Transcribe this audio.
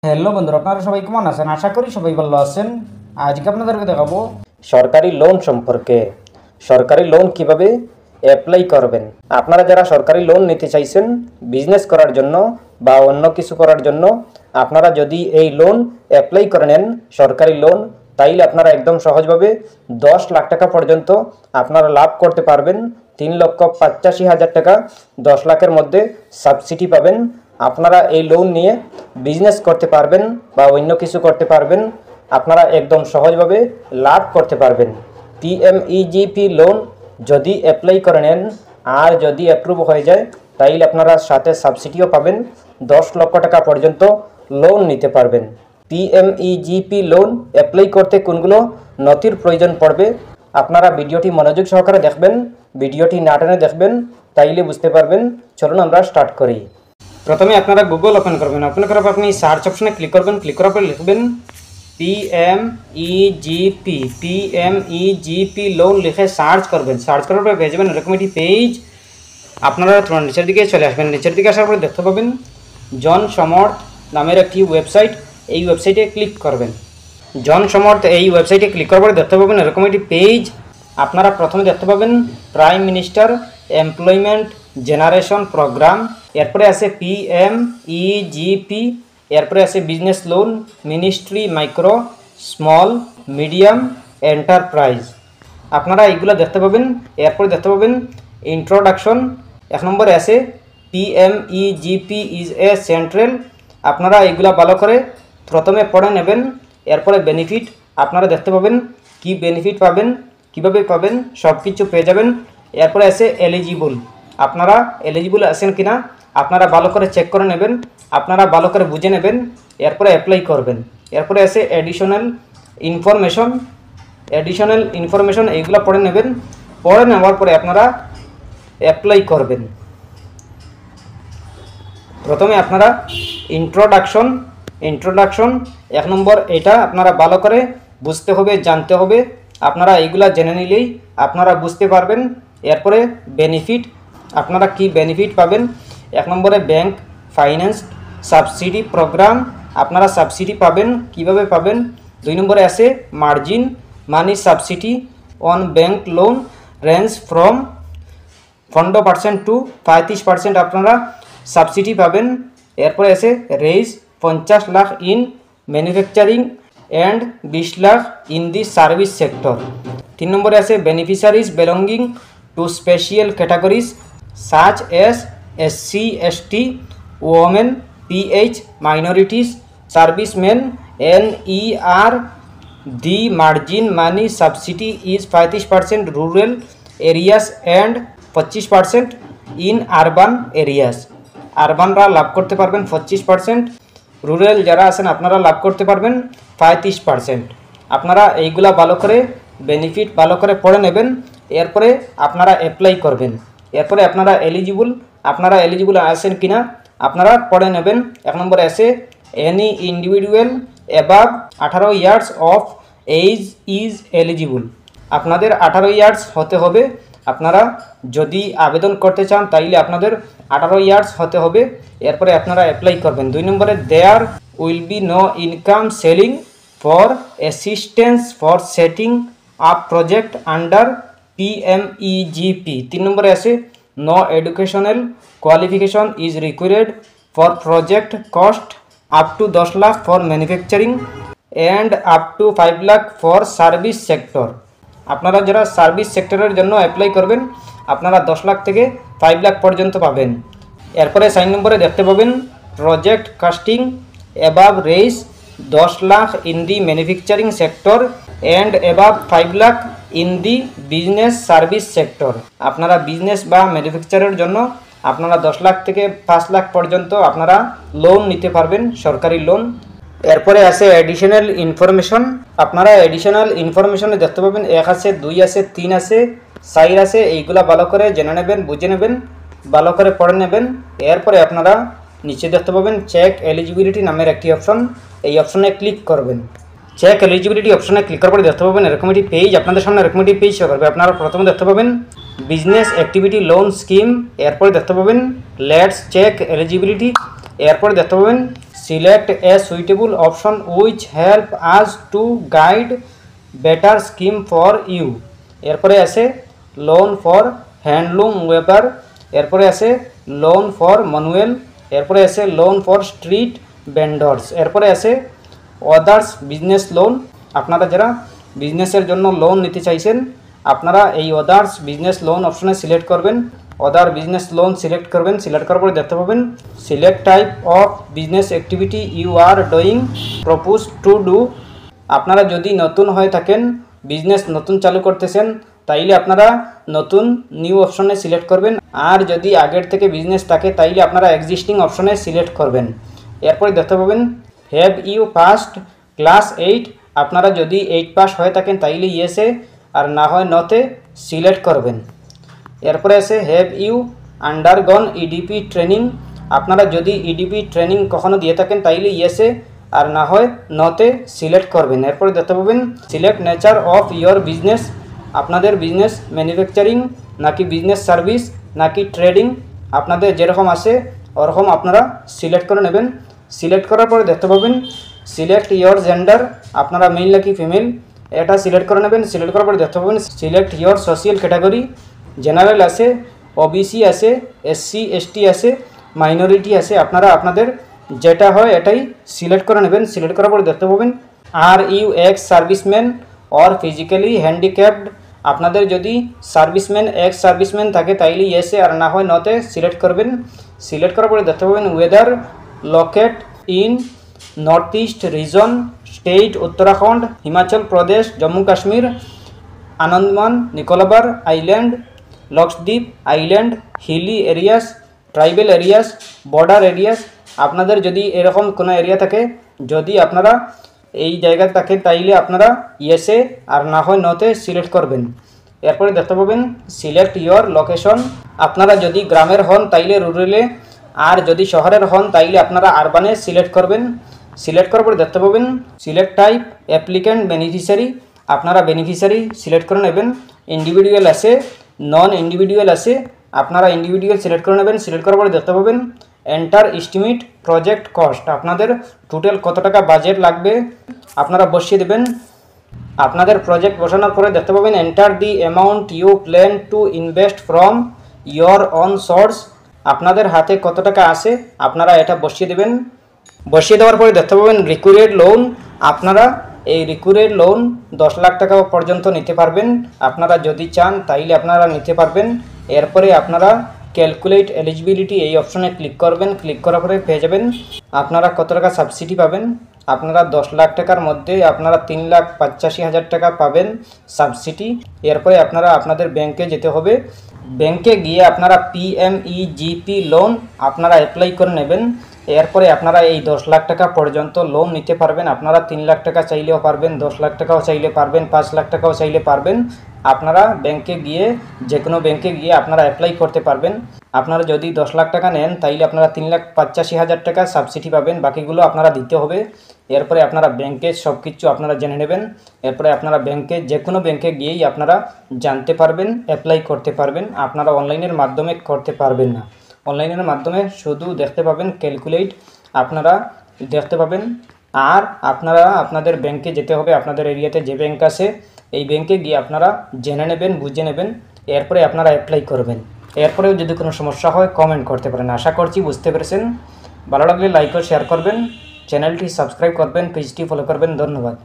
Hello বন্ধুরা, আপনারা সবাই কেমন আছেন? আশা করি সবাই ভালো আছেন। আজকে আপনাদেরকে দেখাবো সরকারি লোন সম্পর্কে। সরকারি লোন কিভাবে অ্যাপ্লাই করবেন। আপনারা যারা সরকারি লোন নিতে চাইছেন বিজনেস করার জন্য বা অন্য কিছু করার জন্য, আপনারা যদি এই লোন অ্যাপ্লাই করে নেন সরকারি লোন, তাইলে আপনারা একদম সহজভাবে 10 লাখ টাকা পর্যন্ত আপনারা লাভ করতে পারবেন। 3,85,000 টাকা 10 লাখের মধ্যে সাবসিডি পাবেন। আপনারা এই লোন নিয়ে বিজনেস করতে পারবেন বা অন্য কিছু করতে পারবেন। আপনারা একদম সহজভাবে লাভ করতে পারবেন। পিএমইজিপি লোন যদি অ্যাপ্লাই করে নেন আর যদি অ্যাপ্রুভ হয়ে যায়, তাইলে আপনারা সাথে সাবসিডিও পাবেন। 10 লক্ষ টাকা পর্যন্ত লোন নিতে পারবেন। পিএমইজিপি লোন অ্যাপ্লাই করতে কোনগুলো নথির প্রয়োজন পড়বে, আপনারা ভিডিওটি মনোযোগ সহকারে দেখবেন। ভিডিওটি না টেনে দেখবেন, তাইলে বুঝতে পারবেন। চলুন আমরা স্টার্ট করি। প্রথমে আপনারা গুগল ওপেন করবেন। ওপেন করার পর আপনি সার্চ অপশনে ক্লিক করবেন। ক্লিক করার পর লিখবেন পিএমইজিপি লোন লিখে সার্চ করবেন। সার্চ করার পর পেয়ে যাবেন এরকম একটি পেজ। আপনারা তোমার নিচের দিকে চলে আসবেন। নিচের দিকে আসার পরে দেখতে পাবেন জন সমর্থ নামের একটি ওয়েবসাইট। এই ওয়েবসাইটে ক্লিক করবেন। জন সমর্থ এই ওয়েবসাইটে ক্লিক করার পরে দেখতে পাবেন এরকম একটি পেজ। আপনারা প্রথমে দেখতে পাবেন prime minister employment generation program, এরপরে আছে পিএমইজিপি, এরপরে আছে business loan ministry micro small medium enterprise. আপনারা এইগুলো দেখতে পাবেন। এরপরে দেখতে পাবেন ইন্ট্রোডাকশন। 1 নম্বরে আছে পিএমইজিপি ইজ এ সেন্ট্রাল। আপনারা এইগুলা ভালো করে প্রথমে পড়ে নেবেন। এরপরে বেনিফিট আপনারা দেখতে পাবেন, কি বেনিফিট পাবেন, কিভাবে পাবেন, সব কিছু পেয়ে যাবেন। এরপরে আছে এলিজিবল। আপনারা এলিজিবল আছেন কিনা আপনারা ভালো করে চেক করে নেবেন, আপনারা ভালো করে বুঝে নেবেন, এরপরে অ্যাপ্লাই করবেন। এরপরে আছে অ্যাডিশনাল ইনফরমেশন এইগুলো পড়ে নেবেন। পড়ে নেওয়ার পরে আপনারা অ্যাপ্লাই করবেন। প্রথমে আপনারা ইন্ট্রোডাকশন 1 নম্বর, এটা আপনারা ভালো করে বুঝতে হবে, জানতে হবে। আপনারা এইগুলা জেনে নিলেই আপনারা বুঝতে পারবেন। এরপরে বেনিফিট, আপনারা কি বেনিফিট পাবেন। 1 নম্বরে ব্যাংক ফাইন্যান্স সাবসিডি প্রোগ্রাম, আপনারা সাবসিডি পাবেন, কিভাবে পাবেন। 2 নম্বরে আছে margin money subsidy on bank loan range from 15% to 35% আপনারা সাবসিডি পাবেন। এরপরে আছে raise 50 lakh in manufacturing and 20 lakh in the service sector. 3 নম্বরে আছে beneficiaries belonging to special categories such as SC ST women PH minorities serviceman NER। The margin money subsidy is 35% rural areas and 25% in urban areas. আরবানরা লাভ করতে পারবেন 25%, rural যারা আছেন আপনারা লাভ করতে পারবেন 35%। আপনারা এইগুলা ভালো করে বেনিফিট ভালো করে পড়ে নেবেন। এরপরে আপনারা অ্যাপ্লাই করবেন। এরপরে আপনারা এলিজিবল আছেন কিনা আপনারা পড়ে নেবেন। 1 নম্বরে আছে any individual above 18 years of age is eligible. আপনাদের 18 ইয়ার্স হতে হবে। আপনারা যদি আবেদন করতে চান তাইলে আপনাদের 18 ইয়ার্স হতে হবে। এরপরে আপনারা অ্যাপ্লাই করবেন। 2 নম্বরে there will be no income ceiling for assistance for setting up project under PMEGP. 3 নম্বরে আছে no educational qualification is required for project cost up to 10 lakh for manufacturing and up to 5 lakh for service sector. আপনারা যারা service সেক্টরের জন্য apply করবেন আপনারা 10 লাখ থেকে 5 লাখ পর্যন্ত পাবেন। এরপরে 4 নম্বরে দেখতে পাবেন project costing above raise 10 lakh in the manufacturing sector and above 5 lakh in the business service sector. আপনারা বিজনেস বা ম্যানুফ্যাকচারের জন্য আপনারা 10 লাখ থেকে 5 লাখ পর্যন্ত আপনারা লোন নিতে পারবেন, সরকারি লোন। এরপরে আছে অ্যাডিশনাল ইনফরমেশন। আপনারা অ্যাডিশনাল ইনফরমেশনে দেখতে পাবেন 1 আছে, 2 আছে, 3 আছে, 4 আছে। এইগুলা ভালো করে জেনে নেবেন, বুঝে নেবেন, ভালো করে পড়ে নেবেন। এরপরে আপনারা নিচে দেখতে পাবেন চেক এলিজিবিলিটি নামের একটি অপশন। এই অপশনে ক্লিক করবেন। চেক এলিজিবিলিটি অপশনে ক্লিক করার পরে দেখতে পাবেন এরকম একটি পেজ। আপনাদের সামনে এরকম একটি পেজ শো করবে। আপনারা প্রথমে দেখতে পাবেন বিজনেস অ্যাক্টিভিটি লোন স্কিম। এরপরে দেখতে পাবেন লেটস চেক এলিজিবিলিটি। এরপরে দেখতে পাবেন select a suitable option which help us to guide better scheme for you. এরপরে আছে লোন ফর হ্যান্ডলুম ওয়েবার, এরপরে আছে লোন ফর ম্যানুয়াল, এরপরে আছে লোন ফর স্ট্রিট ভেন্ডর্স, এরপরে আছে আদার্স বিজনেস লোন। আপনারা যারা বিজনেসের জন্য লোন নিতে চাইছেন আপনারা এই আদার্স বিজনেস লোন অপশনে সিলেক্ট করবেন, আদার বিজনেস লোন সিলেক্ট করবেন। সিলেক্ট করার পরে দেখতে পাবেন select type of business activity you are doing, propose to do. আপনারা যদি নতুন হয়ে থাকেন, বিজনেস নতুন চালু করতেছেন, তাইলে আপনারা নতুন নিউ অপশনে সিলেক্ট করবেন। আর যদি আগের থেকে বিজনেস থাকে তাইলে আপনারা এক্সিস্টিং অপশনে সিলেক্ট করবেন। এরপরে দেখতে পাবেন হ্যাভ ইউ পাসড ক্লাস 8। আপনারা যদি 8 পাস হয়ে থাকেন তাইলে ইয়েসে, আর না হয় নতে সিলেক্ট করবেন। এরপরে আছে have you undergone EDP training. আপনারা যদি ইডিপি ট্রেনিং কখনো দিয়ে থাকেন তাইলে ইয়েসে, আর না হয় নতে সিলেক্ট করবেন। এরপরে দেখতে পাবেন select nature of your business. আপনাদের বিজনেস ম্যানুফ্যাকচারিং নাকি বিজনেস সার্ভিস নাকি ট্রেডিং, আপনাদের যেরকম আছে ওরকম আপনারা সিলেক্ট করে নেবেন। সিলেক্ট করার পরে দেখতে পাবেন সিলেক্ট ইয়োর জেন্ডার, আপনারা মেল নাকি ফিমেল এটা সিলেক্ট করে নেবেন। সিলেক্ট করার পরে দেখতে পাবেন select your social category, general আছে, ওবিসি আছে, এসসি এসটি আছে, মাইনরিটি আছে। আপনারা আপনাদের যেটা হয় এটাই সিলেক্ট করে নেবেন। সিলেক্ট করার পরে দেখতে পাবেন are you ex serviceman or physically handicapped. আপনাদের যদি সার্ভিসম্যান এক্স সার্ভিসম্যান থাকে তাইলে ইয়েসে, আর না হয় নতে সিলেক্ট করবেন। সিলেক্ট করার পরে দেখতে পাবেন whether located in north east region, state Uttarakhand, Himachal Pradesh, Jammu Kashmir, Andaman Nicobar island, Lakshadweep island, hilly areas, tribal areas, border areas. আপনাদের যদি এরকম কোনো এরিয়া থাকে, যদি আপনারা এই জায়গায় থাকে তাইলে আপনারা ইয়েসে, আর না হয় নতে সিলেক্ট করবেন। এরপরে দেখতে পাবেন সিলেক্ট ইয়োর লোকেশন। আপনারা যদি গ্রামের হন তাইলে রুরালে, আর যদি শহরের হন তাইলে আপনারা আরবানে সিলেক্ট করবেন। সিলেক্ট করার পরে দেখতে পাবেন সিলেক্ট টাইপ অ্যাপ্লিক্যান্ট বেনিফিশিয়ারি। আপনারা বেনিফিশিয়ারি সিলেক্ট করে নেবেন। ইন্ডিভিজুয়াল আছে, নন ইন্ডিভিজুয়াল আছে, আপনারা ইন্ডিভিজুয়াল সিলেক্ট করে নেবেন। সিলেক্ট করার পরে দেখতে পাবেন এন্টার এস্টিমেট প্রজেক্ট কস্ট। আপনাদের টোটাল কত টাকা বাজেট লাগবে আপনারা বসিয়ে দেবেন। আপনাদের প্রজেক্ট বসানোর পরে দেখতে পাবেন enter the amount you plan to invest from your own source. আপনাদের হাতে কত টাকা আছে আপনারা এটা বসিয়ে দেবেন। বসিয়ে দেওয়ার পরে দেখতে পাবেন রিকুয়ার্ড লোন। আপনারা এই রিকুয়ার্ড লোন 10 লাখ টাকা পর্যন্ত নিতে পারবেন। আপনারা যদি চান তাইলে আপনারা নিতে পারবেন। এরপরে আপনারা ক্যালকুলেট এলিজিবিলিটি এই অপশনে ক্লিক করবেন। ক্লিক করার পরে পেয়ে যাবেন আপনারা কত টাকা সাবসিডি পাবেন। আপনারা 10 লাখ টাকার মধ্যে আপনারা 3,85,000 টাকা পাবেন সাবসিডি। এরপরে আপনারা আপনাদের ব্যাংকে যেতে হবে। ব্যাংকে গিয়ে আপনারা PMEGP লোন আপনারা অ্যাপ্লাই করে নেবেন। এরপরে আপনারা এই 10 লাখ টাকা পর্যন্ত লোন নিতে পারবেন। আপনারা 3 লাখ টাকা চাইলেও পারবেন, 10 লাখ টাকাও চাইলে পারবেন, 5 লাখ টাকাও চাইলে পারবেন। আপনারা ব্যাংকে গিয়ে যে কোনো ব্যাংকে গিয়ে আপনারা অ্যাপ্লাই করতে পারবেন। আপনারা যদি 10 লাখ টাকা নেন তাইলে আপনারা 3,85,000 টাকা সাবসিডি পাবেন, বাকিগুলো আপনারা দিতে হবে। এরপরে আপনারা ব্যাংকে সব কিছু আপনারা জেনে নেবেন। এরপরে আপনারা ব্যাংকে যে কোনো ব্যাংকে গিয়েই আপনারা জানতে পারবেন, অ্যাপ্লাই করতে পারবেন। আপনারা অনলাইনের মাধ্যমে করতে পারবেন না। অনলাইনের মাধ্যমে শুধু দেখতে পাবেন ক্যালকুলেট আপনারা দেখতে পাবেন। আর আপনারা আপনাদের ব্যাংকে যেতে হবে, আপনাদের এরিয়াতে যে ব্যাংক আছে এই ব্যাংকে গিয়ে আপনারা জেনে নেবেন, বুঝে নেবেন। এরপরে আপনারা অ্যাপ্লাই করবেন। এরপরেও যদি কোনো সমস্যা হয় কমেন্ট করতে পারেন। আশা করছি বুঝতে পেরেছেন। ভালো লাগলে লাইক ও শেয়ার করবেন, চ্যানেলটি সাবস্ক্রাইব করবেন, পেজটি ফলো করবেন। ধন্যবাদ।